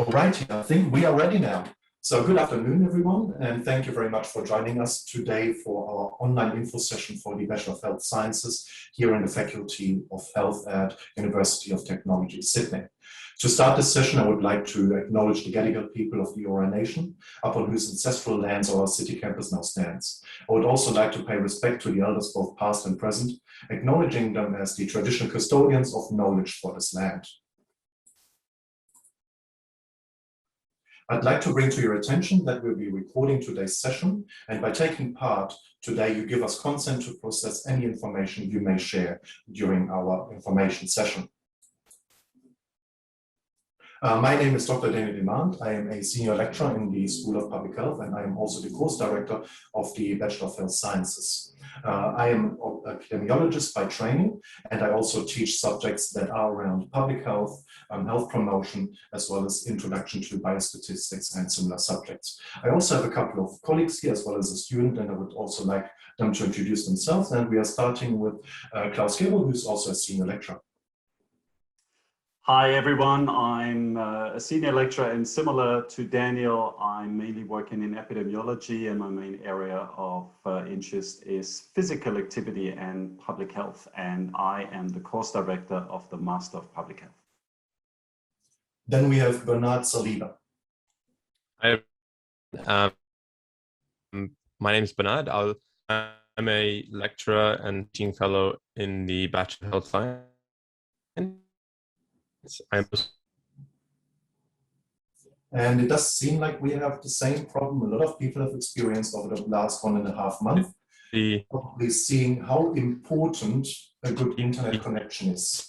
Alrighty, I think we are ready now. So good afternoon, everyone, and thank you very much for joining us today for our online info session for the Bachelor of Health Sciences here in the Faculty of Health at University of Technology, Sydney. To start this session, I would like to acknowledge the Gadigal people of the Eora Nation, upon whose ancestral lands our city campus now stands. I would also like to pay respect to the elders, both past and present, acknowledging them as the traditional custodians of knowledge for this land. I'd like to bring to your attention that we'll be recording today's session, and by taking part today, you give us consent to process any information you may share during our information session. My name is Dr. Daniel Demand. I am a senior lecturer in the School of Public Health, and I am also the course director of the Bachelor of Health Sciences. I am an epidemiologist by training, and I also teach subjects that are around public health, health promotion, as well as introduction to biostatistics and similar subjects. I also have a couple of colleagues here, as well as a student, and I would also like them to introduce themselves. And we are starting with Klaus Gebel, who's also a senior lecturer. Hi everyone, I'm a senior lecturer, and similar to Daniel, I'm mainly working in epidemiology, and my main area of interest is physical activity and public health, and I am the course director of the Master of Public Health. Then we have Bernard Saliba. Hi, my name is Bernard. I'm a lecturer and teaching fellow in the Bachelor of Health Science. And it does seem like we have the same problem a lot of people have experienced over the last 1.5 months. Probably seeing how important a good internet connection is.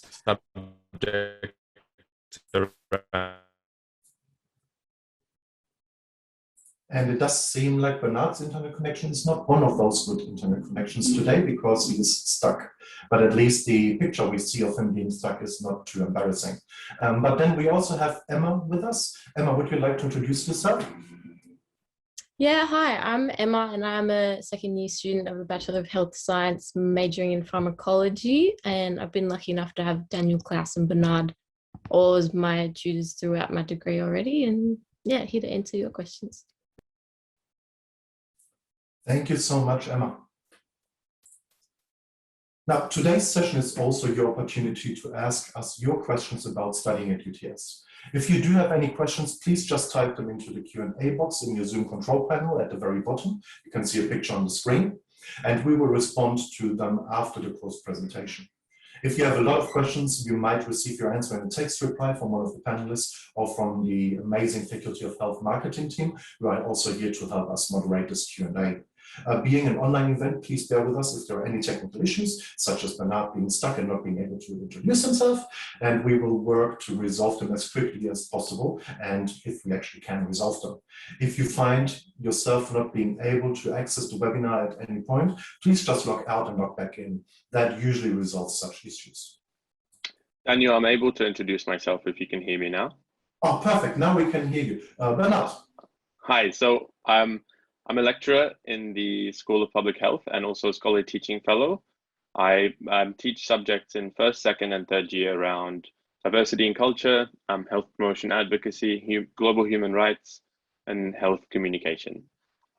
And it does seem like Bernard's internet connection is not one of those good internet connections today, because he is stuck. But at least the picture we see of him being stuck is not too embarrassing. But then we also have Emma with us. Emma, would you like to introduce yourself? Yeah, hi, I'm Emma, and I'm a second year student of the Bachelor of Health Science, majoring in pharmacology. And I've been lucky enough to have Daniel, Klaus and Bernard all as my tutors throughout my degree already. And yeah, here to answer your questions. Thank you so much, Emma. Now, today's session is also your opportunity to ask us your questions about studying at UTS. If you do have any questions, please just type them into the Q&A box in your Zoom control panel at the very bottom. You can see a picture on the screen, and we will respond to them after the course presentation. If you have a lot of questions, you might receive your answer in a text reply from one of the panelists or from the amazing Faculty of Health marketing team, who are also here to help us moderate this Q&A. Being an online event, please bear with us if there are any technical issues, such as Bernard being stuck and not being able to introduce himself, and we will work to resolve them as quickly as possible, and if we actually can resolve them. If you find yourself not being able to access the webinar at any point, please just log out and log back in. That usually resolves such issues. Daniel, I'm able to introduce myself if you can hear me now. Oh, perfect. Now we can hear you. Bernard. Hi, so I'm a lecturer in the School of Public Health and also a scholarly teaching fellow. I teach subjects in first, second, and third year around diversity and culture, health promotion advocacy, global human rights, and health communication.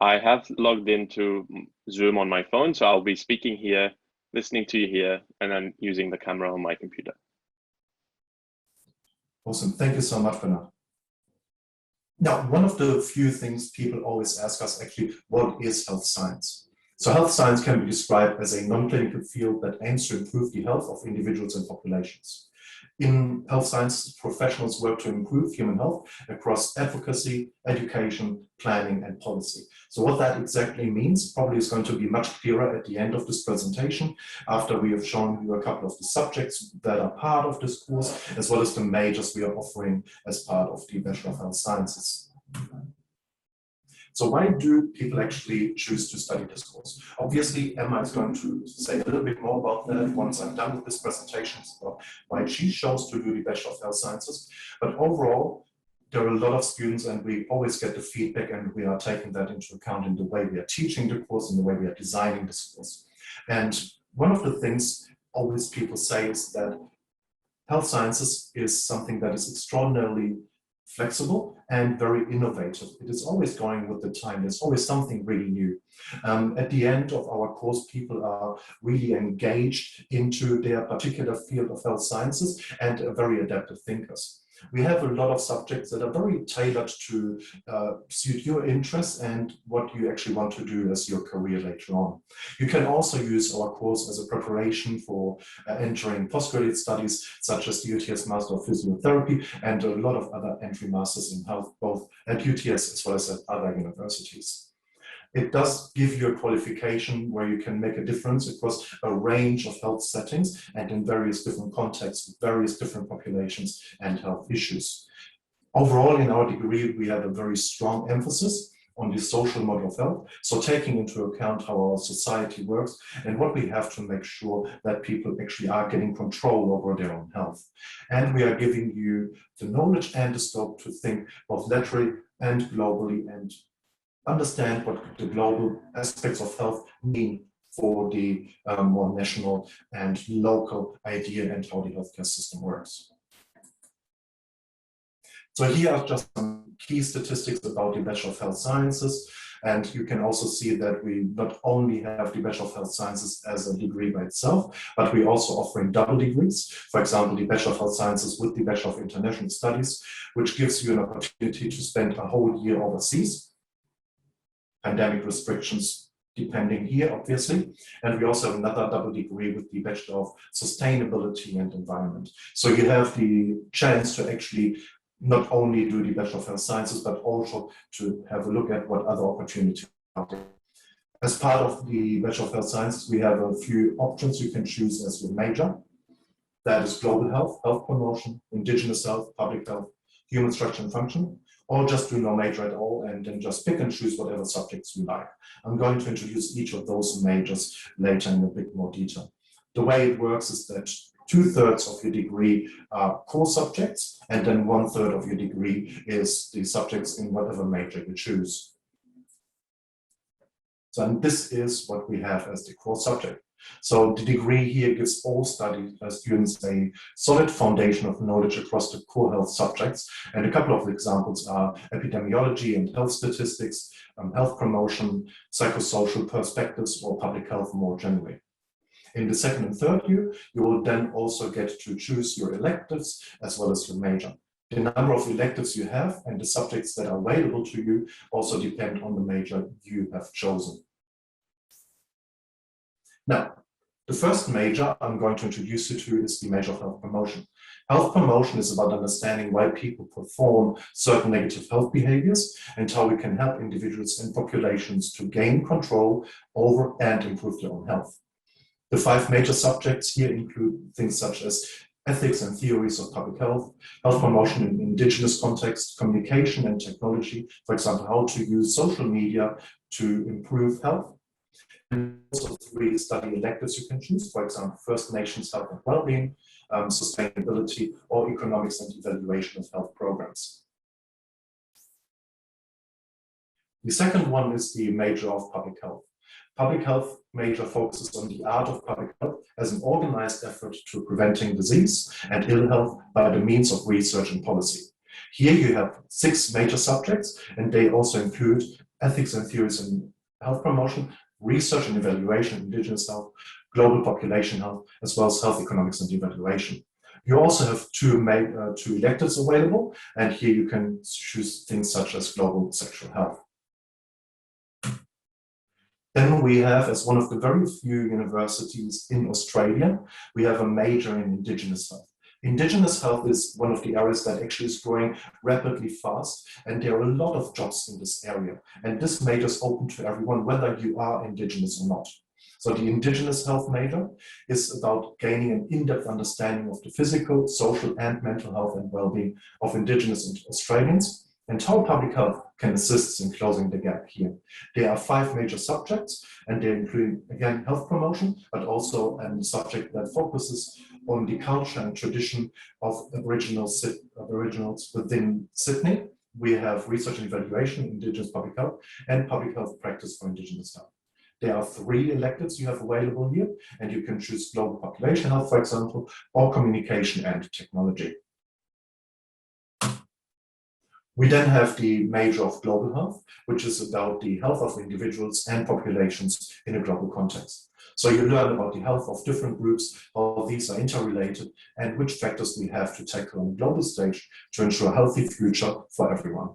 I have logged into Zoom on my phone, so I'll be speaking here, listening to you here, and then using the camera on my computer. Awesome. Thank you so much, Bernard. Now, one of the few things people always ask us actually, what is health science? So health science can be described as a non-clinical field that aims to improve the health of individuals and populations. In health sciences, professionals work to improve human health across advocacy, education, planning, and policy. So what that exactly means probably is going to be much clearer at the end of this presentation, after we have shown you a couple of the subjects that are part of this course, as well as the majors we are offering as part of the Bachelor of Health Sciences. So why do people actually choose to study this course? Obviously, Emma is going to say a little bit more about that once I'm done with this presentation, about why she chose to do the Bachelor of Health Sciences. But overall, there are a lot of students, and we always get the feedback, and we are taking that into account in the way we are teaching the course and the way we are designing this course. And one of the things always people say is that health sciences is something that is extraordinarily flexible and very innovative. It is always going with the time. There's always something really new. At the end of our course, people are really engaged into their particular field of health sciences and are very adaptive thinkers. We have a lot of subjects that are very tailored to suit your interests and what you actually want to do as your career later on. You can also use our course as a preparation for entering postgraduate studies, such as the UTS Master of Physiotherapy and a lot of other entry masters in health, both at UTS as well as at other universities. It does give you a qualification where you can make a difference across a range of health settings and in various different contexts, with various different populations and health issues. Overall, in our degree, we have a very strong emphasis on the social model of health, so taking into account how our society works and what we have to make sure that people actually are getting control over their own health. And we are giving you the knowledge and the scope to think both laterally and globally and understand what the global aspects of health mean for the more national and local idea and how the healthcare system works. So here are just some key statistics about the Bachelor of Health Sciences. And you can also see that we not only have the Bachelor of Health Sciences as a degree by itself, but we also offering double degrees. For example, the Bachelor of Health Sciences with the Bachelor of International Studies, which gives you an opportunity to spend a whole year overseas. Pandemic restrictions depending here, obviously. And we also have another double degree with the Bachelor of Sustainability and Environment. So you have the chance to actually not only do the Bachelor of Health Sciences, but also to have a look at what other opportunities are there. As part of the Bachelor of Health Sciences, we have a few options you can choose as your major. That is global health, health promotion, indigenous health, public health, human structure and function, or just do no major at all and then just pick and choose whatever subjects you like. I'm going to introduce each of those majors later in a bit more detail. The way it works is that 2/3 of your degree are core subjects, and then 1/3 of your degree is the subjects in whatever major you choose. So and this is what we have as the core subject. So the degree here gives all students a solid foundation of knowledge across the core health subjects. And a couple of examples are epidemiology and health statistics, health promotion, psychosocial perspectives, or public health more generally. In the second and third year, you will then also get to choose your electives as well as your major. The number of electives you have and the subjects that are available to you also depend on the major you have chosen. Now, the first major I'm going to introduce you to is the major of health promotion. Health promotion is about understanding why people perform certain negative health behaviors and how we can help individuals and populations to gain control over and improve their own health. The 5 major subjects here include things such as ethics and theories of public health, health promotion in indigenous context, communication and technology, for example, how to use social media to improve health. And also 3 study electives you can choose, for example, First Nations health and well-being, sustainability, or economics and evaluation of health programs. The second one is the major of public health. Public health major focuses on the art of public health as an organized effort to preventing disease and ill health by the means of research and policy. Here you have 6 major subjects, and they also include ethics and theories in health promotion, research and evaluation, indigenous health, global population health, as well as health economics and evaluation. You also have 2 electives available, and here you can choose things such as global sexual health. Then we have, as one of the very few universities in Australia, we have a major in Indigenous health. Indigenous health is one of the areas that actually is growing rapidly fast, and there are a lot of jobs in this area. And this major is open to everyone, whether you are Indigenous or not. So the Indigenous health major is about gaining an in-depth understanding of the physical, social, and mental health and well-being of Indigenous Australians, and how public health can assist in closing the gap here. There are 5 major subjects, and they include, again, health promotion, but also a subject that focuses on the culture and tradition of Aboriginals within Sydney. We have research and evaluation, Indigenous public health, and public health practice for Indigenous health. There are 3 electives you have available here, and you can choose global population health, for example, or communication and technology. We then have the major of global health, which is about the health of individuals and populations in a global context. So you learn about the health of different groups, how these are interrelated, and which factors we have to tackle on a global stage to ensure a healthy future for everyone.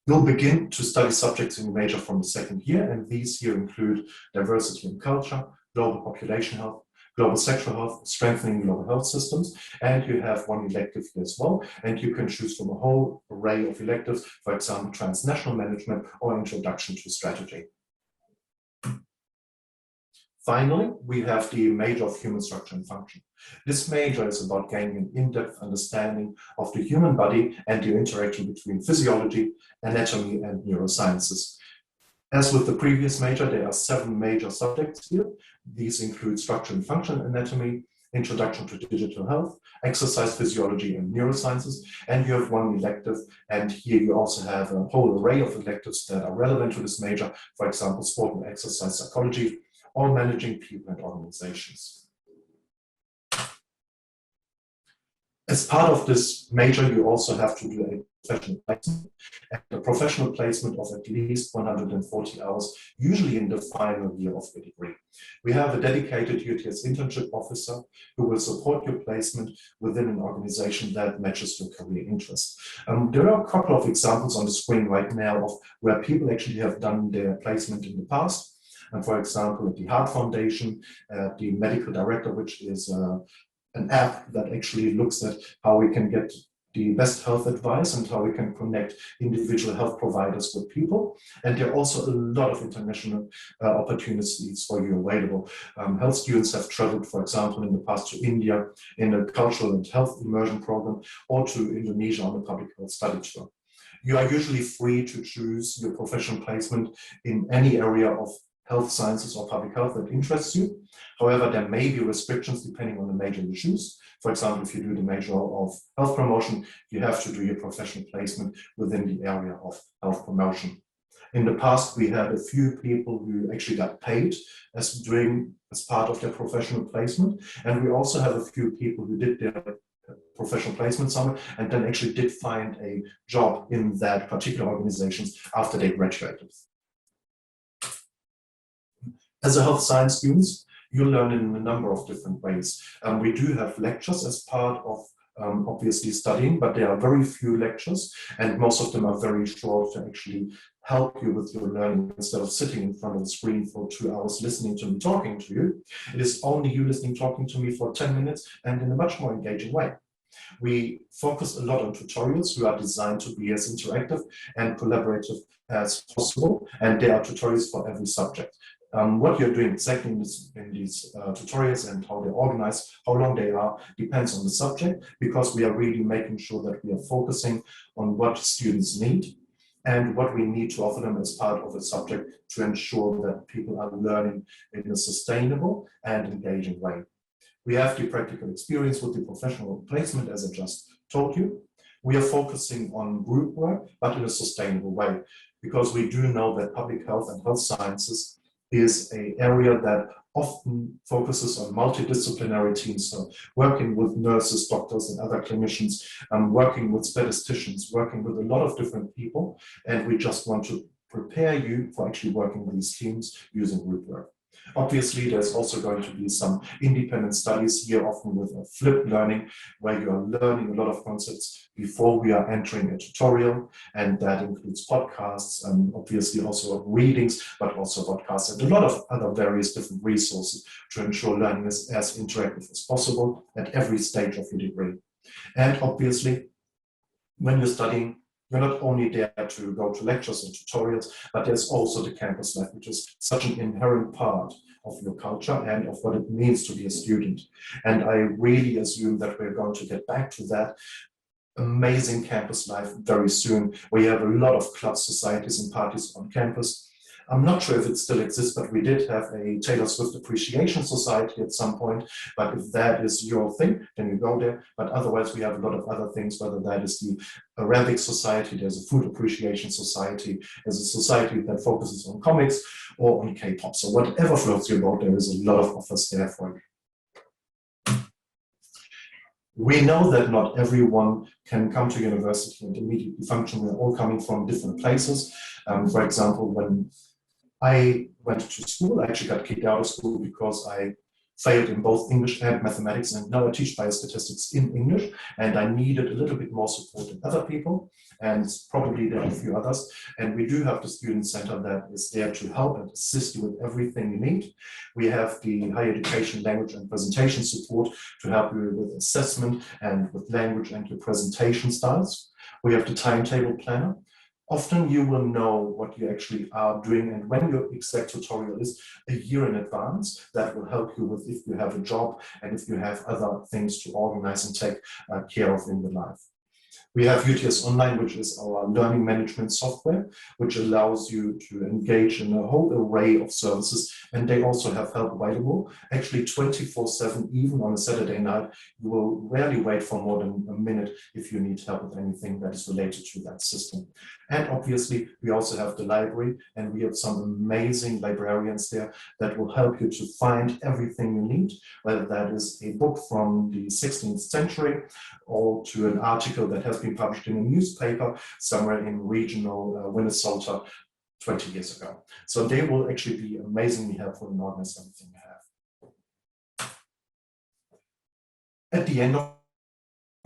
You'll begin to study subjects in your major from the second year, and these here include diversity in culture, global population health, global sexual health, strengthening global health systems, and you have one elective here as well, and you can choose from a whole array of electives, for example, transnational management or introduction to strategy. Finally, we have the major of human structure and function. This major is about gaining an in-depth understanding of the human body and the interaction between physiology, anatomy, and neurosciences. As with the previous major, there are 7 major subjects here. These include structure and function anatomy, introduction to digital health, exercise physiology, and neurosciences. And you have one elective, and here you also have a whole array of electives that are relevant to this major, for example, sport and exercise psychology, or managing people and organizations. As part of this major, you also have to do a professional placement, and a professional placement of at least 140 hours, usually in the final year of the degree. We have a dedicated UTS internship officer who will support your placement within an organization that matches your career interests. There are a couple of examples on the screen right now of where people actually have done their placement in the past. And for example, at the Heart Foundation, the medical director, which is an app that actually looks at how we can get the best health advice and how we can connect individual health providers with people. And there are also a lot of international opportunities for you available. Health students have traveled, for example, in the past to India in a cultural and health immersion program, or to Indonesia on a public health study tour. You are usually free to choose your professional placement in any area of health sciences or public health that interests you. However, there may be restrictions depending on the major you choose. For example, if you do the major of health promotion, you have to do your professional placement within the area of health promotion. In the past, we had a few people who actually got paid as part of their professional placement. And we also have a few people who did their professional placement somewhere and then actually did find a job in that particular organizations after they graduated. As a health science student, you learn in a number of different ways. We do have lectures as part of obviously studying, but there are very few lectures, and most of them are very short to actually help you with your learning. Instead of sitting in front of the screen for 2 hours listening to me talking to you, it is only you listening talking to me for 10 minutes and in a much more engaging way. We focus a lot on tutorials who are designed to be as interactive and collaborative as possible, and there are tutorials for every subject. What you're doing exactly in these tutorials and how they're organized, how long they are, depends on the subject, because we are really making sure that we are focusing on what students need and what we need to offer them as part of a subject to ensure that people are learning in a sustainable and engaging way. We have the practical experience with the professional placement, as I just told you. We are focusing on group work, but in a sustainable way, because we do know that public health and health sciences is an area that often focuses on multidisciplinary teams, so working with nurses, doctors, and other clinicians, working with statisticians, working with a lot of different people, and we just want to prepare you for actually working with these teams using group work. Obviously, there's also going to be some independent studies here, often with a flipped learning, where you are learning a lot of concepts before we are entering a tutorial, and that includes podcasts, and obviously also readings, but also podcasts, and a lot of other various different resources to ensure learning is as interactive as possible at every stage of your degree. And obviously, when you're studying, you're not only there to go to lectures and tutorials, but there's also the campus life, which is such an inherent part of your culture and of what it means to be a student. And I really assume that we're going to get back to that amazing campus life very soon. We have a lot of clubs, societies, and parties on campus. I'm not sure if it still exists, but we did have a Taylor Swift Appreciation Society at some point. But if that is your thing, then you go there. But otherwise, we have a lot of other things, whether that is the Arabic Society, there's a Food Appreciation Society, there's a society that focuses on comics or on K-pop. So whatever floats your boat, there is a lot of offers there for you. We know that not everyone can come to university and immediately function. We're all coming from different places. For example, when I went to school, I actually got kicked out of school because I failed in both English and mathematics, and now I teach biostatistics in English, and I needed a little bit more support than other people, and probably there are a few others. And we do have the student center that is there to help and assist you with everything you need. We have the higher education language and presentation support to help you with assessment and with language and your presentation styles. We have the timetable planner. Often you will know what you actually are doing and when your exact tutorial is a year in advance. That will help you with if you have a job and if you have other things to organize and take care of in your life. We have UTS Online, which is our learning management software, which allows you to engage in a whole array of services. And they also have help available. Actually 24/7, even on a Saturday night, you will rarely wait for more than a minute if you need help with anything that is related to that system. And obviously, we also have the library, and we have some amazing librarians there that will help you to find everything you need, whether that is a book from the 16th century or to an article that has been published in a newspaper somewhere in regional Minnesota 20 years ago. So they will actually be amazingly helpful in organizing everything you have. At the end of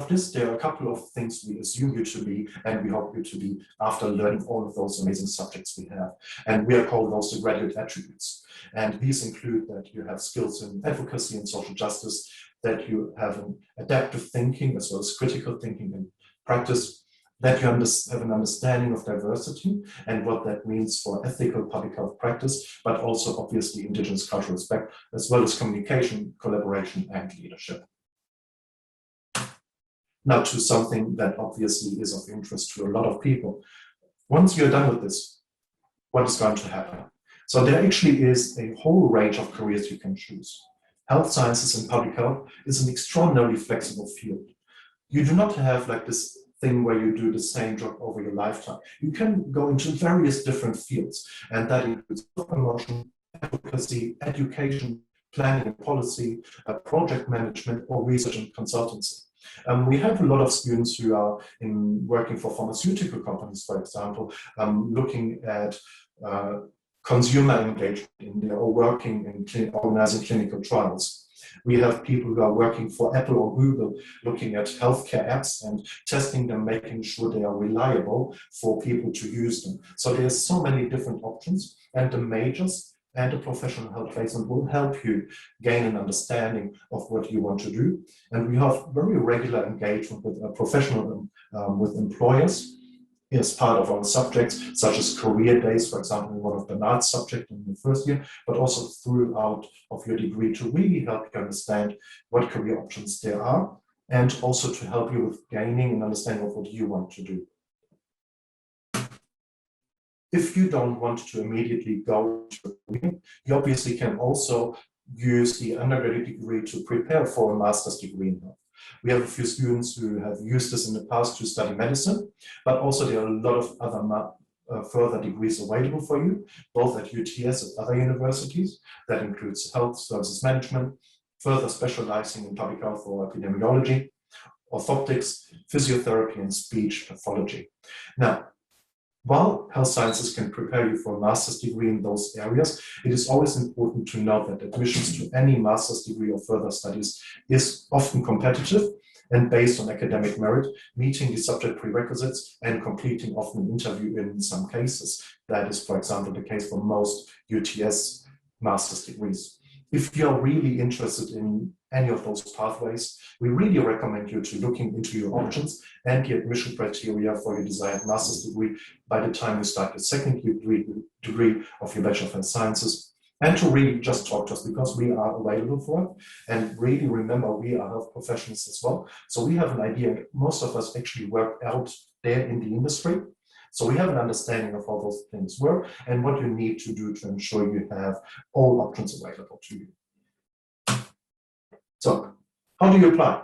this, there are a couple of things we assume you to be, and we hope you to be after learning all of those amazing subjects we have. And we are called those the graduate attributes. And these include that you have skills in advocacy and social justice, that you have an adaptive thinking as well as critical thinking and practice, that you have an understanding of diversity and what that means for ethical public health practice, but also obviously Indigenous cultural respect, as well as communication, collaboration, and leadership. Now to something that obviously is of interest to a lot of people. Once you're done with this, what is going to happen? So there actually is a whole range of careers you can choose. Health sciences and public health is an extraordinarily flexible field. You do not have like this thing where you do the same job over your lifetime. You can go into various different fields, and that includes promotion, advocacy, education, planning and policy, project management, or research and consultancy. We have a lot of students who are working for pharmaceutical companies, for example, looking at consumer engagement in there, or working in organizing clinical trials. We have people who are working for Apple or Google, looking at healthcare apps and testing them, making sure they are reliable for people to use them. So there's so many different options, and the majors and the professional health placement will help you gain an understanding of what you want to do. And we have very regular engagement with professional, with employers as part of our subjects, such as career days, for example, one of Bernard's subjects in the first year, but also throughout of your degree to really help you understand what career options there are, and also to help you with gaining an understanding of what you want to do. If you don't want to immediately go to a career, you obviously can also use the undergraduate degree to prepare for a master's degree in health. We have a few students who have used this in the past to study medicine, but also there are a lot of other further degrees available for you, both at UTS and other universities. That includes health services management, further specializing in public health or epidemiology, orthotics, physiotherapy, and speech pathology. Now, while health sciences can prepare you for a master's degree in those areas, it is always important to note that admissions to any master's degree or further studies is often competitive and based on academic merit, meeting the subject prerequisites and completing often an interview in some cases. That is, for example, the case for most UTS master's degrees. If you're really interested in any of those pathways, we really recommend you to looking into your options and the admission criteria for your desired master's degree by the time you start your second degree of your Bachelor of Health Sciences, and to really just talk to us, because we are available for it. And really remember, we are health professionals as well. So we have an idea, most of us actually work out there in the industry. So we have an understanding of how those things work and what you need to do to ensure you have all options available to you. So how do you apply?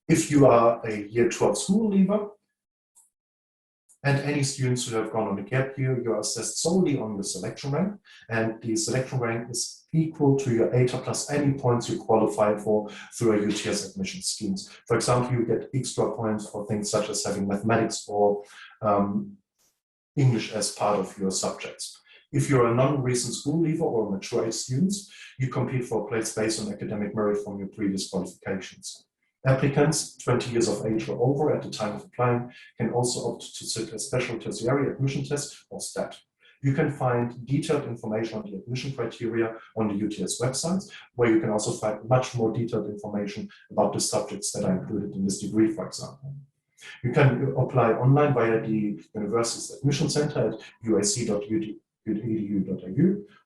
If you are a year 12 school leaver, And any students who have gone on a gap year, you are assessed solely on the selection rank, and the selection rank is equal to your ATA plus any points you qualify for through a UTS admission schemes. For example, you get extra points for things such as having mathematics or English as part of your subjects. If you're a non-recent school leaver or a mature age student, you compete for a place based on academic merit from your previous qualifications. Applicants 20 years of age or over at the time of applying can also opt to sit a special tertiary admission test or STAT. You can find detailed information on the admission criteria on the UTS websites, where you can also find much more detailed information about the subjects that are included in this degree, for example. You can apply online via the university's admission center at uac.edu.au,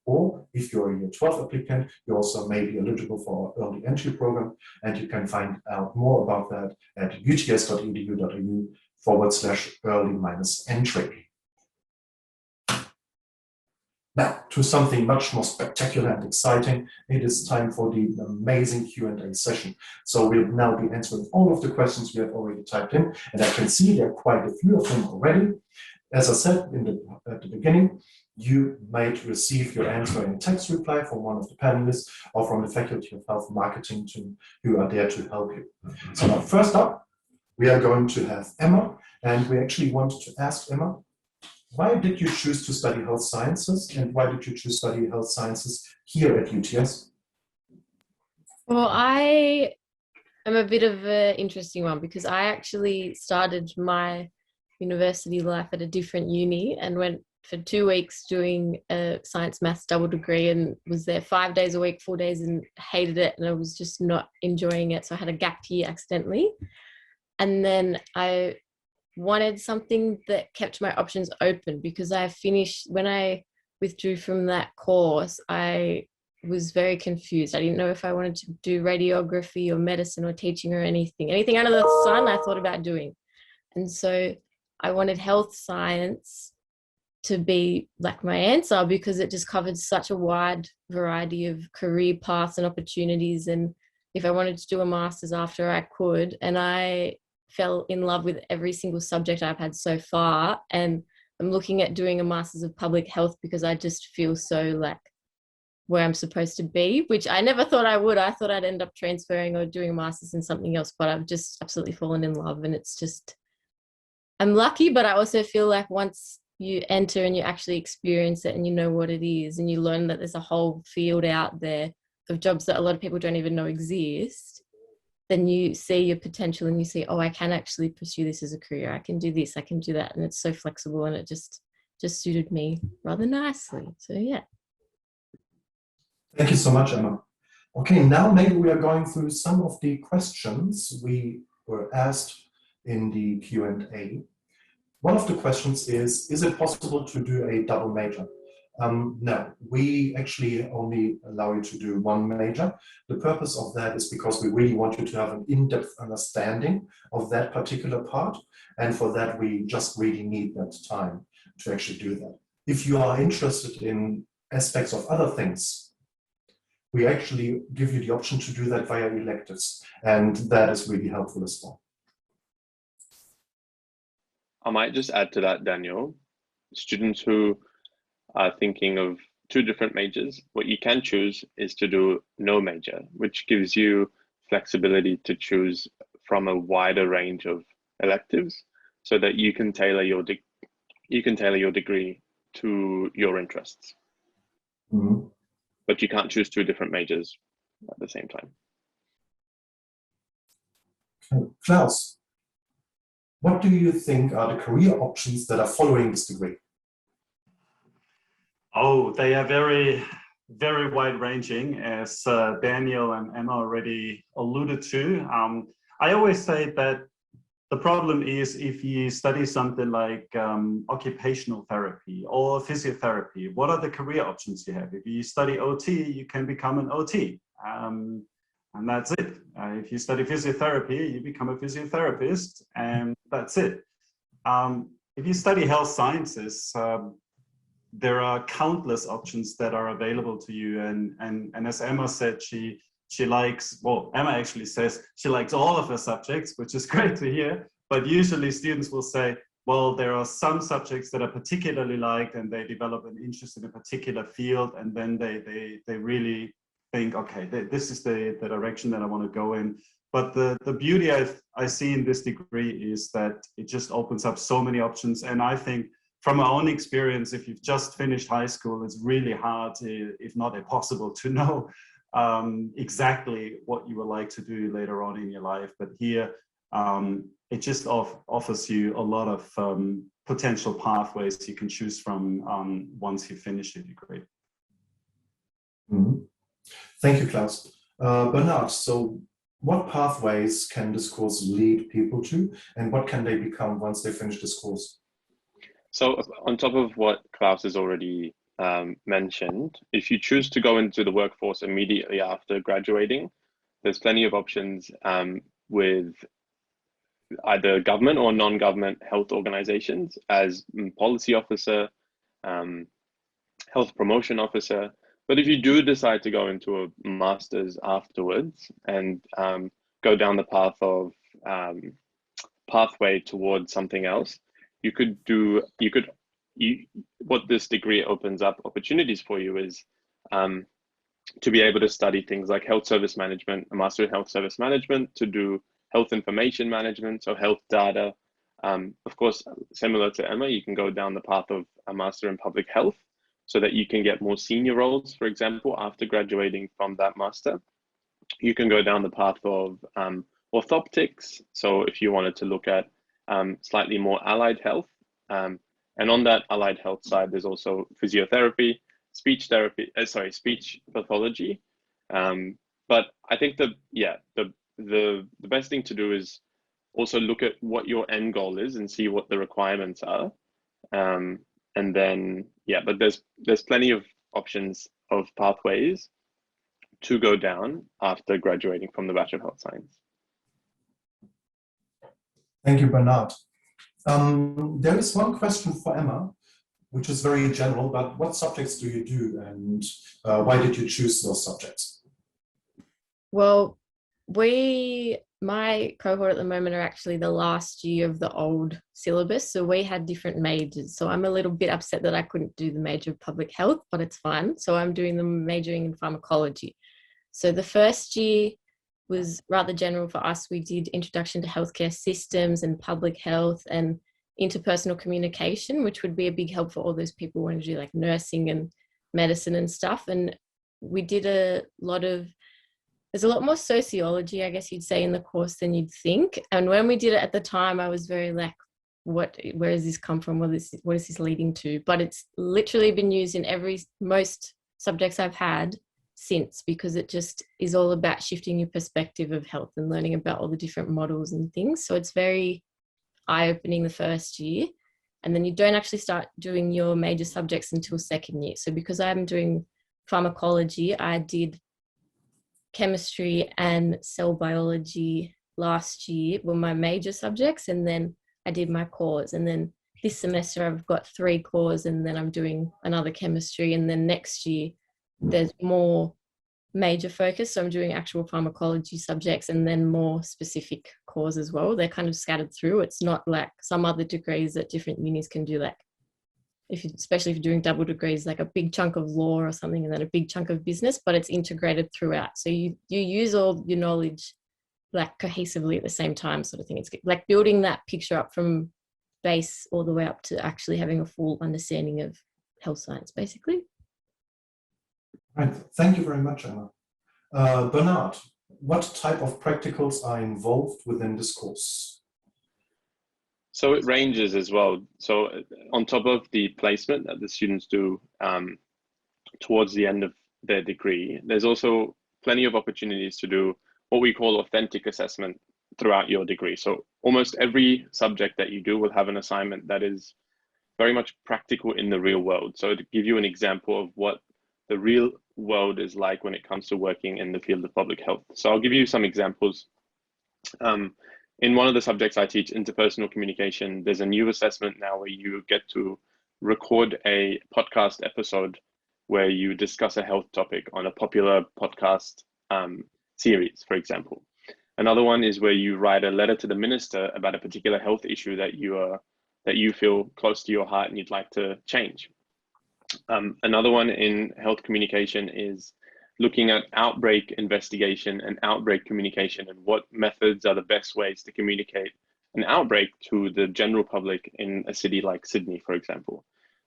or if you're a year 12 applicant, you also may be eligible for our early entry program, and you can find out more about that at uts.edu.au/early-entry. Now, to something much more spectacular and exciting, it is time for the amazing Q&A session. So we'll now be answering all of the questions we have already typed in, and I can see there are quite a few of them already. As I said at the beginning, you might receive your answer in a text reply from one of the panelists or from the Faculty of Health Marketing team who are there to help you. So now, first up, we are going to have Emma, and we actually want to ask Emma, why did you choose to study health sciences, and why did you choose to study health sciences here at UTS? Well, I am a bit of an interesting one because I actually started my university life at a different uni and went for 2 weeks doing a science maths double degree and was there 5 days a week, 4 days, and hated it, and I was just not enjoying it. So I had a gap year accidentally. And then I wanted something that kept my options open because when I withdrew from that course, I was very confused. I didn't know if I wanted to do radiography or medicine or teaching or anything under the sun I thought about doing. And so I wanted health science to be like my answer because it just covered such a wide variety of career paths and opportunities. And if I wanted to do a master's after, I could. And I fell in love with every single subject I've had so far. And I'm looking at doing a master's of public health because I just feel so like where I'm supposed to be, which I never thought I would. I thought I'd end up transferring or doing a master's in something else, but I've just absolutely fallen in love. And it's just, I'm lucky, but I also feel like once you enter and you actually experience it and you know what it is and you learn that there's a whole field out there of jobs that a lot of people don't even know exist, then you see your potential and you see, oh, I can actually pursue this as a career. I can do this, I can do that. And it's so flexible and it just suited me rather nicely. So, yeah. Thank you so much, Emma. Okay, now maybe we are going through some of the questions we were asked in the Q&A. One of the questions is it possible to do a double major? No, we actually only allow you to do one major. The purpose of that is because we really want you to have an in-depth understanding of that particular part. And for that, we just really need that time to actually do that. If you are interested in aspects of other things, we actually give you the option to do that via electives. And that is really helpful as well. I might just add to that, Daniel. Students who are thinking of 2 different majors, what you can choose is to do no major, which gives you flexibility to choose from a wider range of electives so that you can tailor your degree to your interests. Mm-hmm. But you can't choose 2 different majors at the same time. Okay. Klaus, what do you think are the career options that are following this degree? Oh, they are very, very wide-ranging, as Daniel and Emma already alluded to. I always say that the problem is if you study something like occupational therapy or physiotherapy, what are the career options you have? If you study OT, you can become an OT, and that's it. If you study physiotherapy, you become a physiotherapist, and that's it. If you study health sciences, there are countless options that are available to you. And as Emma said, she likes, well, Emma actually says she likes all of her subjects, which is great to hear. But usually students will say, well, there are some subjects that are particularly liked and they develop an interest in a particular field, and then they really think, okay, this is the direction that I want to go in. But the beauty I see in this degree is that it just opens up so many options. And I think from my own experience, if you've just finished high school, it's really hard, if not impossible, to know exactly what you would like to do later on in your life. But here, it just offers you a lot of potential pathways you can choose from once you finish your degree. Mm-hmm. Thank you, Klaus. Bernard, so what pathways can this course lead people to, and what can they become once they finish this course? So on top of what Klaus has already mentioned, if you choose to go into the workforce immediately after graduating, there's plenty of options with either government or non-government health organizations as policy officer, health promotion officer. But if you do decide to go into a master's afterwards and go down the path of pathway towards something else, what this degree opens up opportunities for you is to be able to study things like health service management, a master in health service management, to do health information management, so health data. Of course, similar to Emma, you can go down the path of a master in public health so that you can get more senior roles, for example, after graduating from that master. You can go down the path of orthoptics. So if you wanted to look at slightly more allied health, and on that allied health side, there's also physiotherapy, speech pathology. But I think the best thing to do is also look at what your end goal is and see what the requirements are. And then, but there's plenty of options of pathways to go down after graduating from the Bachelor of Health Science. Thank you, Bernard. There is one question for Emma, which is very general, but what subjects do you do, and why did you choose those subjects? Well, my cohort at the moment are actually the last year of the old syllabus, so we had different majors. So I'm a little bit upset that I couldn't do the major of public health, but it's fine. So I'm doing the majoring in pharmacology. So the first year was rather general for us. We did introduction to healthcare systems and public health and interpersonal communication, which would be a big help for all those people who want to do like nursing and medicine and stuff. And we did there's a lot more sociology, I guess you'd say, in the course than you'd think. And when we did it at the time, I was very like, where does this come from? What is this leading to? But it's literally been used in most subjects I've had since, because it just is all about shifting your perspective of health and learning about all the different models and things. So it's very eye-opening the first year. And then you don't actually start doing your major subjects until second year. So because I'm doing pharmacology, I did chemistry and cell biology last year were my major subjects, and then I did my cores, and then this semester I've got 3 cores, and then I'm doing another chemistry, and then next year there's more major focus, so I'm doing actual pharmacology subjects and then more specific cores as well. They're kind of scattered through. It's not like some other degrees that different unis can do, like especially if you're doing double degrees, like a big chunk of law or something and then a big chunk of business, but it's integrated throughout. So you use all your knowledge like cohesively at the same time, sort of thing. It's like building that picture up from base all the way up to actually having a full understanding of health science, basically. Right. Thank you very much, Emma. Bernard, what type of practicals are involved within this course? So it ranges as well. So on top of the placement that the students do towards the end of their degree, there's also plenty of opportunities to do what we call authentic assessment throughout your degree. So almost every subject that you do will have an assignment that is very much practical in the real world. So to give you an example of what the real world is like when it comes to working in the field of public health. So I'll give you some examples. In one of the subjects I teach, interpersonal communication, there's a new assessment now where you get to record a podcast episode where you discuss a health topic on a popular podcast series, for example. Another one is where you write a letter to the minister about a particular health issue that you are that you feel close to your heart and you'd like to change. Another one in health communication is looking at outbreak investigation and outbreak communication, and what methods are the best ways to communicate an outbreak to the general public in a city like Sydney, for example.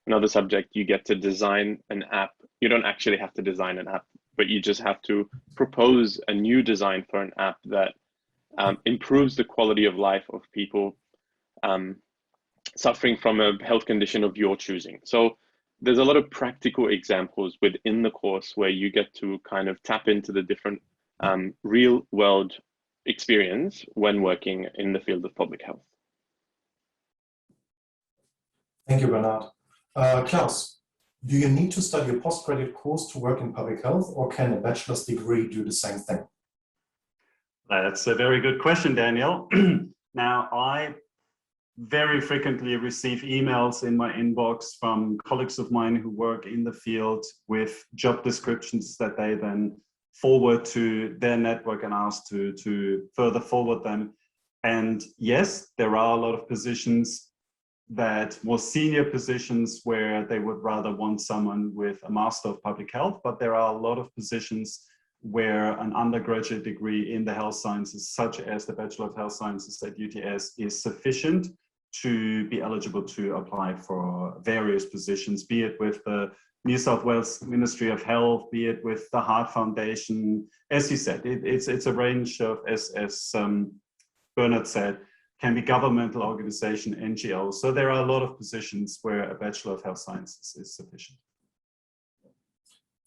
Another subject, you get to design an app. You don't actually have to design an app, but you just have to propose a new design for an app that improves the quality of life of people suffering from a health condition of your choosing. So there's a lot of practical examples within the course where you get to kind of tap into the different real world experience when working in the field of public health. Thank you, Bernard. Klaus, do you need to study a postgraduate course to work in public health, or can a bachelor's degree do the same thing? That's a very good question, Daniel. Now, I very frequently receive emails in my inbox from colleagues of mine who work in the field with job descriptions that they then forward to their network and ask to further forward them. And yes, there are a lot of positions, that more senior positions, where they would rather want someone with a Master of Public Health, but there are a lot of positions where an undergraduate degree in the health sciences, such as the Bachelor of Health Sciences at UTS, is sufficient to be eligible to apply for various positions, be it with the New South Wales Ministry of Health, be it with the Heart Foundation. As you said, it's a range of, as Bernard said, can be governmental organization, NGOs. So there are a lot of positions where a Bachelor of Health Sciences is sufficient.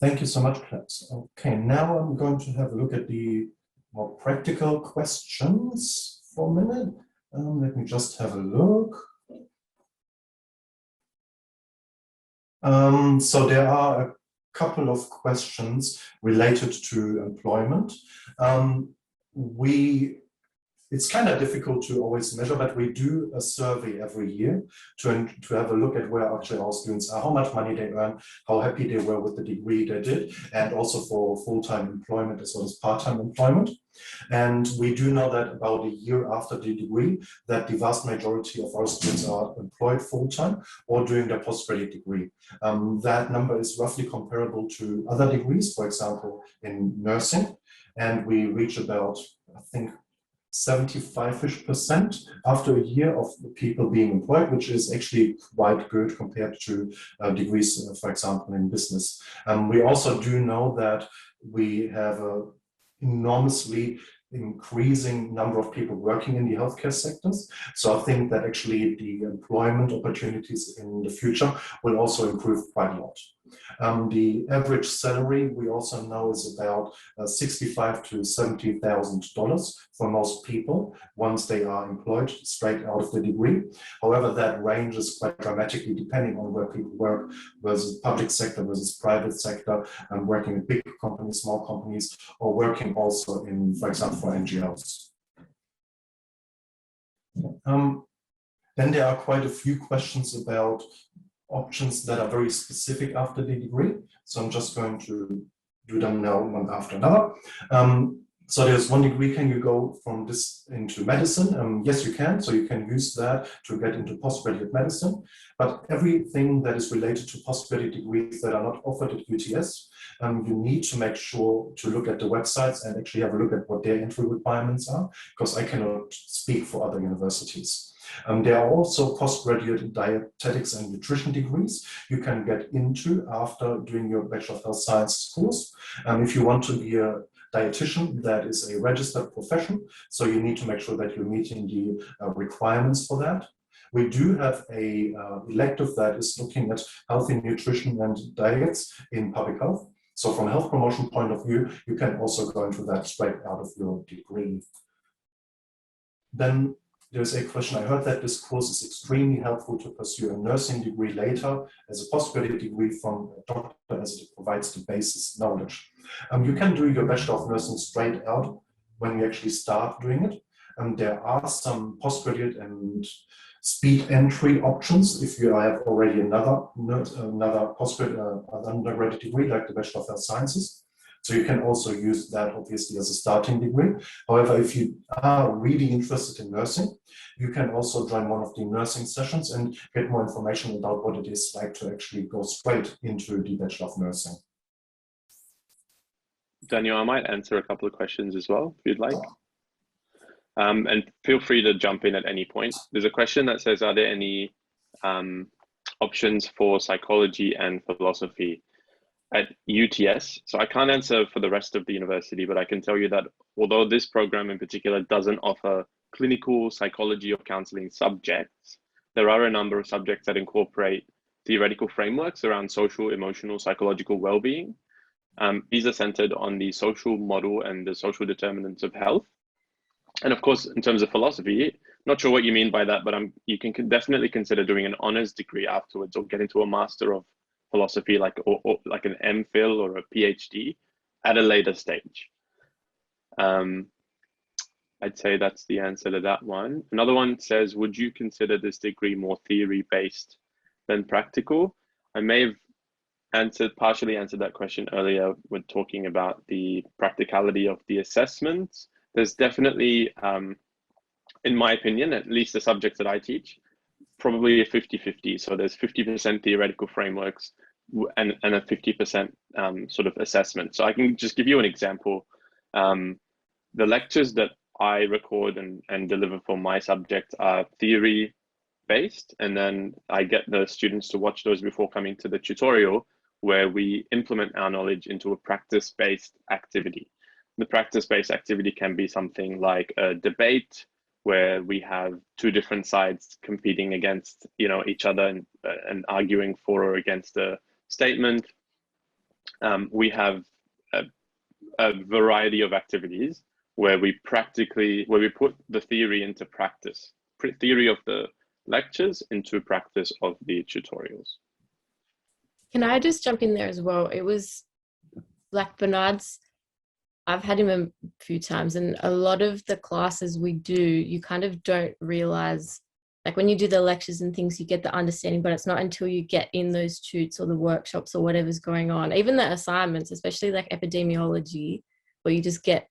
Thank you so much, Klaus. Okay, now I'm going to have a look at the more practical questions for a minute. Let me just have a look. So there are a couple of questions related to employment. It's kind of difficult to always measure, but we do a survey every year to have a look at where actually our students are, how much money they earn, how happy they were with the degree they did, and also for full-time employment as well as part-time employment. And we do know that about a year after the degree, that the vast majority of our students are employed full-time or doing their postgraduate degree. That number is roughly comparable to other degrees, for example, in nursing. And we reach about, I think, 75% after a year of people being employed, which is actually quite good compared to degrees, for example, in business. We also do know that we have an enormously increasing number of people working in the healthcare sectors. So I think that actually the employment opportunities in the future will also improve quite a lot. The average salary we also know is about $65,000 to $70,000 for most people once they are employed straight out of the degree. However, that ranges quite dramatically depending on where people work, versus public sector versus private sector, and working in big companies, small companies, or working also in, for example, for NGOs. Then there are quite a few questions about options that are very specific after the degree. So I'm just going to do them now one after another. So there's one degree, can you go from this into medicine? Yes, you can. So you can use that to get into postgraduate medicine. But everything that is related to postgraduate degrees that are not offered at UTS, you need to make sure to look at the websites and actually have a look at what their entry requirements are, because I cannot speak for other universities. There are also postgraduate dietetics and nutrition degrees you can get into after doing your Bachelor of Health Science course. If you want to be a dietitian, that is a registered profession, so you need to make sure that you're meeting the requirements for that. We do have a elective that is looking at healthy nutrition and diets in public health. So from a health promotion point of view, you can also go into that straight out of your degree. Then there's a question, I heard that this course is extremely helpful to pursue a nursing degree later as a postgraduate degree from a doctor, as it provides the basis knowledge. You can do your Bachelor of Nursing straight out when you actually start doing it. There are some postgraduate and speed entry options if you have already another postgraduate undergraduate degree like the Bachelor of Health Sciences. So you can also use that obviously as a starting degree. However, if you are really interested in nursing, you can also join one of the nursing sessions and get more information about what it is like to actually go straight into the Bachelor of Nursing. Daniel, I might answer a couple of questions as well, if you'd like. And feel free to jump in at any point. There's a question that says, are there any options for psychology and philosophy at UTS? So I can't answer for the rest of the university, but I can tell you that although this program in particular doesn't offer clinical psychology or counseling subjects, there are a number of subjects that incorporate theoretical frameworks around social, emotional, psychological well-being. These are centered on the social model and the social determinants of health. And of course, in terms of philosophy, not sure what you mean by that, but you can definitely consider doing an honors degree afterwards or get into a master of philosophy, like or like an MPhil or a PhD at a later stage. I'd say that's the answer to that one. Another one says, would you consider this degree more theory-based than practical? I may have partially answered that question earlier when talking about the practicality of the assessments. There's definitely, in my opinion, at least the subjects that I teach, probably a 50-50. So there's 50% theoretical frameworks and a 50% sort of assessment. So I can just give you an example. The lectures that I record and deliver for my subject are theory based, and then I get the students to watch those before coming to the tutorial, where we implement our knowledge into a practice-based activity. The practice-based activity can be something like a debate, where we have two different sides competing against each other and arguing for or against a statement. We have a variety of activities where we put the theory into practice, theory of the lectures into practice of the tutorials. Can I just jump in there as well? It was like Bernard's, I've had him a few times, and a lot of the classes we do, you kind of don't realize, like when you do the lectures and things, you get the understanding, but it's not until you get in those tutes or the workshops or whatever's going on, even the assignments, especially like epidemiology, where you just get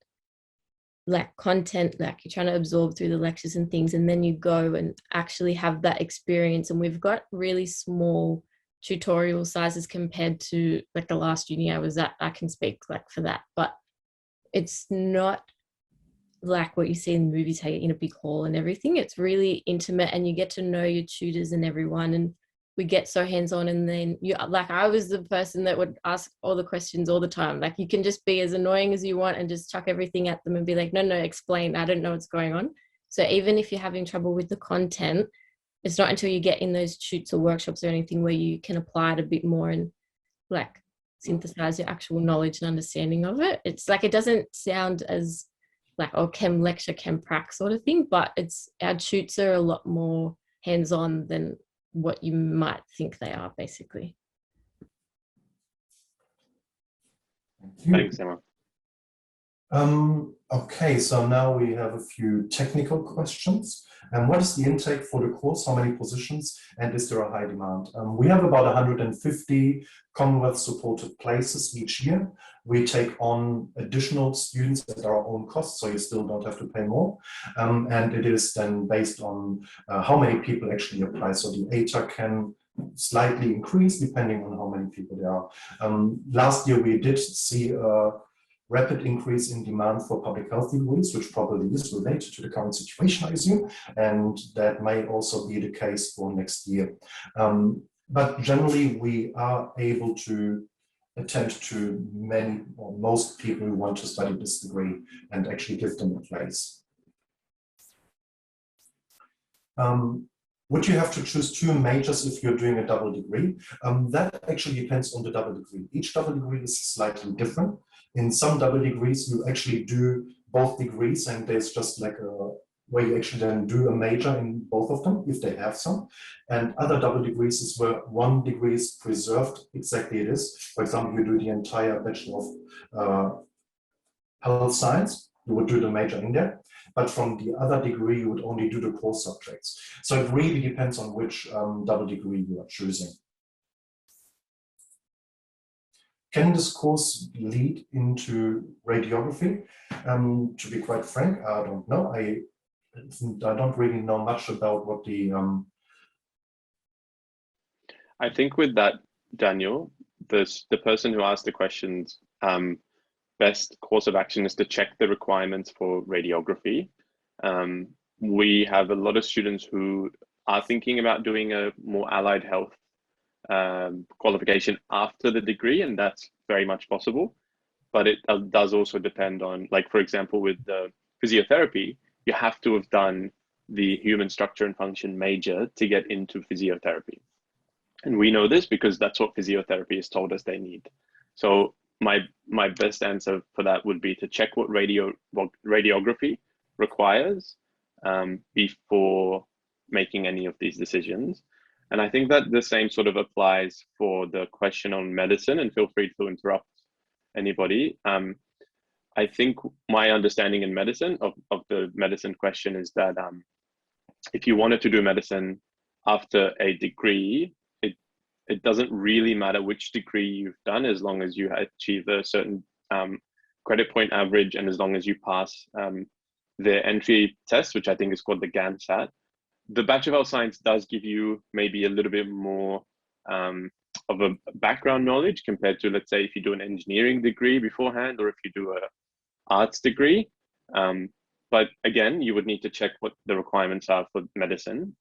like content, like you're trying to absorb through the lectures and things, and then you go and actually have that experience. And we've got really small tutorial sizes compared to like the last uni I was at. I can speak like for that, but it's not like what you see in movies, how you're in a big hall and everything. It's really intimate, and you get to know your tutors and everyone, and we get so hands-on. And then I was the person that would ask all the questions all the time. Like you can just be as annoying as you want and just chuck everything at them and be like, no, explain, I don't know what's going on. So even if you're having trouble with the content, it's not until you get in those tutes or workshops or anything where you can apply it a bit more and like synthesize your actual knowledge and understanding of it. It's like, it doesn't sound as like, oh, chem lecture, chem prac sort of thing, but our tutes are a lot more hands-on than what you might think they are, basically. Thanks, Emma. Okay, so now we have a few technical questions. What is the intake for the course? How many positions? And is there a high demand? We have about 150 Commonwealth supported places each year. We take on additional students at our own cost, so you still don't have to pay more. And it is then based on how many people actually apply. So the ATA can slightly increase depending on how many people there are. Last year we did see a rapid increase in demand for public health degrees, which probably is related to the current situation, I assume, and that may also be the case for next year. But generally, we are able to attend to many or most people who want to study this degree and actually give them a place. Would you have to choose two majors if you're doing a double degree? That actually depends on the double degree. Each double degree is slightly different. In some double degrees, you actually do both degrees, and there's just like a where you actually then do a major in both of them, if they have some. And other double degrees is where one degree is preserved exactly it is. For example, you do the entire Bachelor of Health Science, you would do the major in there. But from the other degree, you would only do the core subjects. So it really depends on which double degree you are choosing. Can this course lead into radiography? To be quite frank, I don't know. I don't really know much about what the I think with that, Daniel, the person who asked the questions, best course of action is to check the requirements for radiography. We have a lot of students who are thinking about doing a more allied health qualification after the degree, and that's very much possible. But it does also depend on, like, for example, with the physiotherapy, you have to have done the human structure and function major to get into physiotherapy. And we know this because that's what physiotherapy has told us they need. So my best answer for that would be to check what radiography requires before making any of these decisions. And I think that the same sort of applies for the question on medicine, and feel free to interrupt anybody. I think my understanding in medicine of the medicine question is that if you wanted to do medicine after a degree, it doesn't really matter which degree you've done, as long as you achieve a certain credit point average, and as long as you pass the entry test, which I think is called the GANSAT. The Bachelor of Health Science does give you maybe a little bit more of a background knowledge compared to, let's say, if you do an engineering degree beforehand, or if you do an arts degree. But again, you would need to check what the requirements are for medicine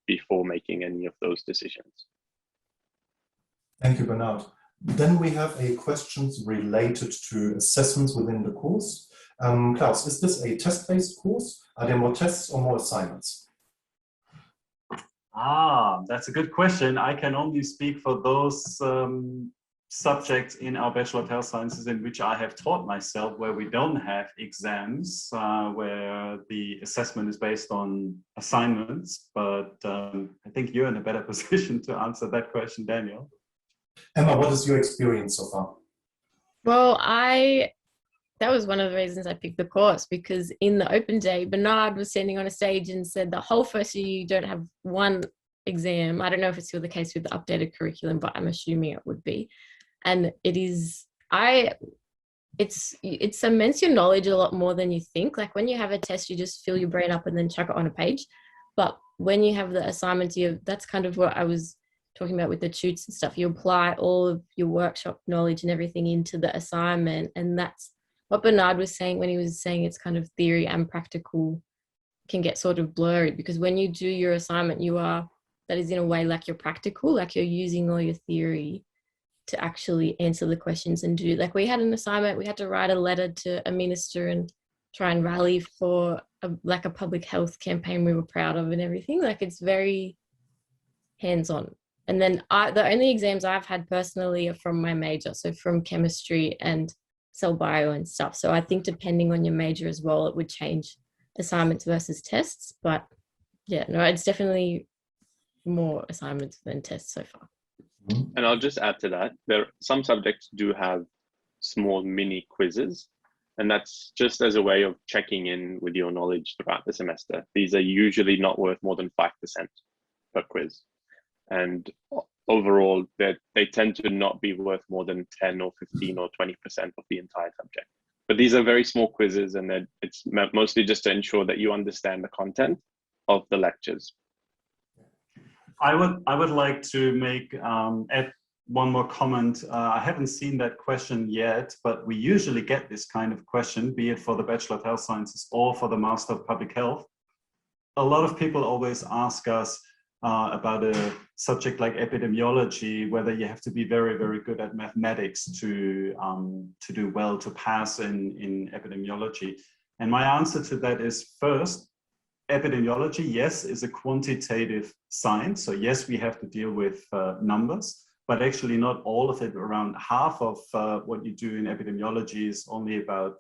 before making any of those decisions. Thank you, Bernard. Then we have a questions related to assessments within the course. Klaus, is this a test-based course? Are there more tests or more assignments? That's a good question. I can only speak for those subjects in our Bachelor of Health Sciences in which I have taught myself, where we don't have exams, where the assessment is based on assignments. But I think you're in a better position to answer that question, Daniel. Emma, what is your experience so far? Well, that was one of the reasons I picked the course, because in the open day, Bernard was standing on a stage and said the whole first year you don't have one exam. I don't know if it's still the case with the updated curriculum, but I'm assuming it would be. And it cements your knowledge a lot more than you think. Like when you have a test, you just fill your brain up and then chuck it on a page. But when you have the assignments, that's kind of what I was talking about with the tutes and stuff. You apply all of your workshop knowledge and everything into the assignment, and that's what Bernard was saying when he was saying it's kind of theory and practical can get sort of blurry, because when you do your assignment, that is in a way like you're practical, like you're using all your theory to actually answer the questions and do, like we had an assignment, we had to write a letter to a minister and try and rally for a public health campaign we were proud of and everything. Like it's very hands-on. And then the only exams I've had personally are from my major, so from chemistry and cell bio and stuff. So I think depending on your major as well, it would change assignments versus tests. But yeah, no, it's definitely more assignments than tests so far. And I'll just add to that, some subjects do have small mini quizzes, and that's just as a way of checking in with your knowledge throughout the semester. These are usually not worth more than 5% per quiz. And overall, they tend to not be worth more than 10 or 15 or 20% of the entire subject. But these are very small quizzes, and it's mostly just to ensure that you understand the content of the lectures. I would like to add one more comment. I haven't seen that question yet, but we usually get this kind of question, be it for the Bachelor of Health Sciences or for the Master of Public Health. A lot of people always ask us about a subject like epidemiology, whether you have to be very, very good at mathematics to do well, to pass in epidemiology. And my answer to that is, first, epidemiology, yes, is a quantitative science. So yes, we have to deal with numbers, but actually not all of it. Around half of what you do in epidemiology is only about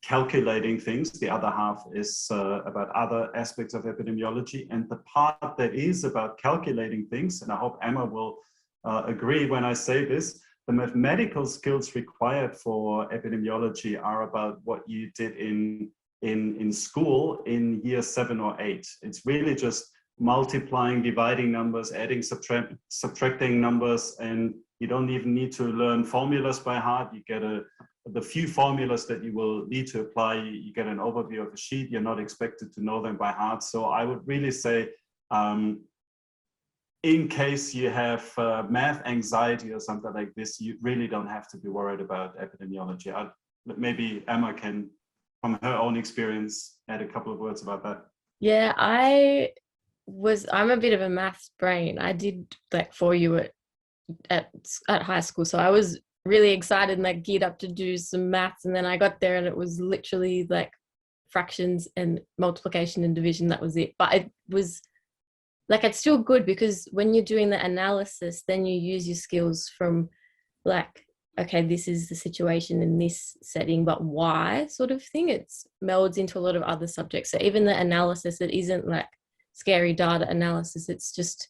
calculating things. The other half is about other aspects of epidemiology. And the part that is about calculating things, and I hope Emma will agree when I say this, the mathematical skills required for epidemiology are about what you did in school in year 7 or 8. It's really just multiplying, dividing numbers, adding, subtracting numbers, and you don't even need to learn formulas by heart. You get the few formulas that you will need to apply, you get an overview of a sheet. You're not expected to know them by heart. So I would really say, in case you have math anxiety or something like this, you really don't have to be worried about epidemiology. Maybe Emma can, from her own experience, add a couple of words about that. Yeah, I'm a bit of a maths brain. I did like 4U at high school, so I was really excited and like geared up to do some maths, and then I got there and it was literally like fractions and multiplication and division. That was it. But it was like, it's still good because when you're doing the analysis, then you use your skills from like, okay, this is the situation in this setting, but why sort of thing. It's melds into a lot of other subjects. So even the analysis, it isn't like scary data analysis. It's just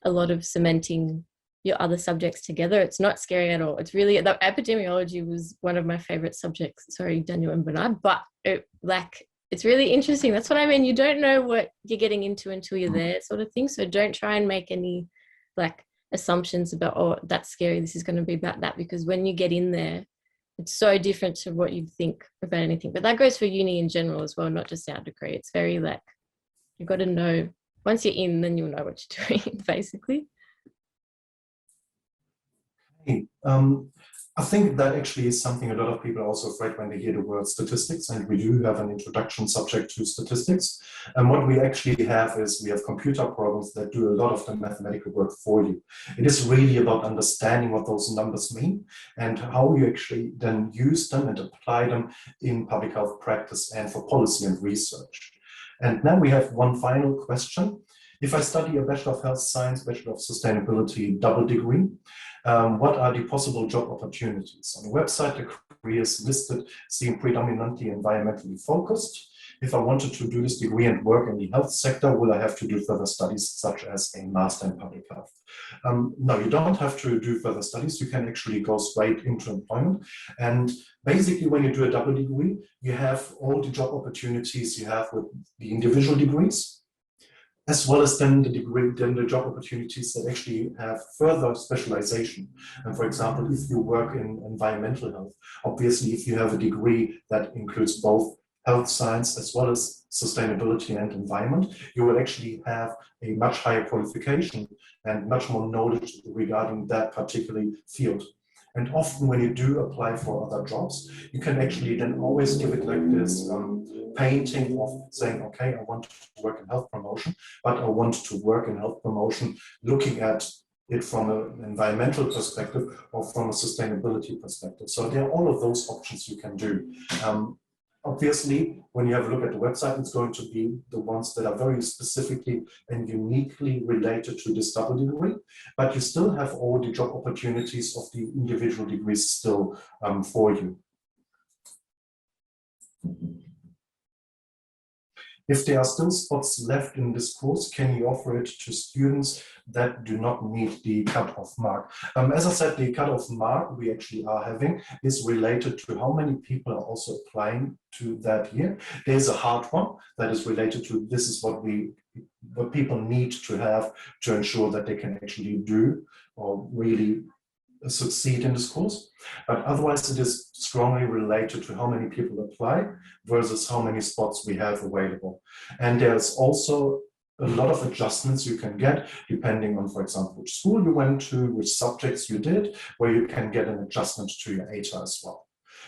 a lot of cementing your other subjects together. It's not scary at all. It's really, the epidemiology was one of my favorite subjects. Sorry, Daniel and Bernard, but it's really interesting. That's what I mean. You don't know what you're getting into until you're there, sort of thing. So don't try and make any like assumptions about, oh, that's scary, this is going to be about that, because when you get in there, it's so different to what you'd think about anything. But that goes for uni in general as well, not just our degree. It's very like, you've got to know, once you're in, then you'll know what you're doing, basically. I think that actually is something a lot of people are also afraid when they hear the word statistics, and we do have an introduction subject to statistics. And what we actually have is we have computer programs that do a lot of the mathematical work for you. It is really about understanding what those numbers mean and how you actually then use them and apply them in public health practice and for policy and research. And now we have one final question. If I study a Bachelor of Health Science, Bachelor of Sustainability double degree, what are the possible job opportunities? On the website, the careers listed seem predominantly environmentally focused. If I wanted to do this degree and work in the health sector, will I have to do further studies such as a master in public health? No, you don't have to do further studies. You can actually go straight into employment. And basically, when you do a double degree, you have all the job opportunities you have with the individual degrees, as well as then the job opportunities that actually have further specialization. And for example, if you work in environmental health, obviously if you have a degree that includes both health science as well as sustainability and environment, you will actually have a much higher qualification and much more knowledge regarding that particular field. And often when you do apply for other jobs, you can actually then always give it like this painting of saying, okay, I want to work in health promotion, but I want to work in health promotion looking at it from an environmental perspective or from a sustainability perspective. So there are all of those options you can do. Obviously, when you have a look at the website, it's going to be the ones that are very specifically and uniquely related to this double degree, but you still have all the job opportunities of the individual degrees still for you. If there are still spots left in this course, can you offer it to students that do not meet the cutoff mark? As I said, the cutoff mark we actually are having is related to how many people are also applying to that year. There's a hard one that is related to this is what people need to have to ensure that they can actually do or really succeed in this course, but otherwise it is strongly related to how many people apply versus how many spots we have available. And there's also a lot of adjustments you can get depending on, for example, which school you went to, which subjects you did, where you can get an adjustment to your ATA as well.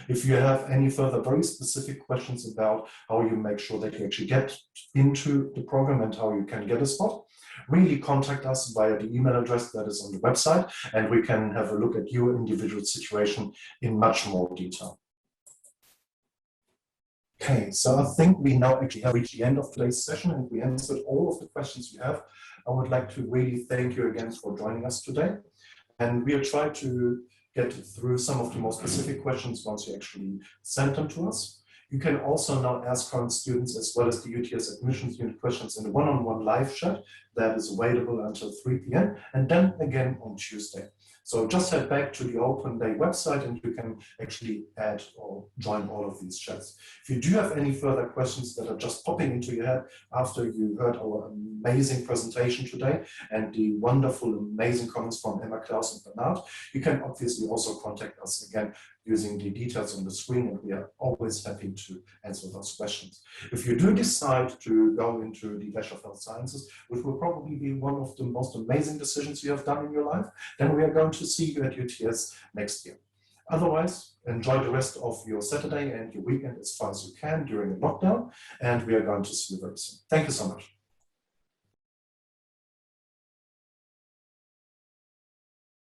If you have any further very specific questions about how you make sure that you actually get into the program and how you can get a spot, really contact us via the email address that is on the website, and we can have a look at your individual situation in much more detail. Okay, so I think we now actually have reached the end of today's session and we answered all of the questions you have. I would like to really thank you again for joining us today. And we'll try to get through some of the more specific questions once you actually send them to us. You can also now ask current students as well as the UTS admissions unit questions in the one-on-one live chat that is available until 3 p.m. and then again on Tuesday. So just head back to the Open Day website and you can actually add or join all of these chats. If you do have any further questions that are just popping into your head after you heard our amazing presentation today and the wonderful, amazing comments from Emma, Klaus, and Bernard, you can obviously also contact us again using the details on the screen, and we are always happy to answer those questions. If you do decide to go into the Bachelor of Health Sciences, which will probably be one of the most amazing decisions you have done in your life, then we are going to see you at UTS next year. Otherwise, enjoy the rest of your Saturday and your weekend as far as you can during the lockdown, and we are going to see you very soon. Thank you so much.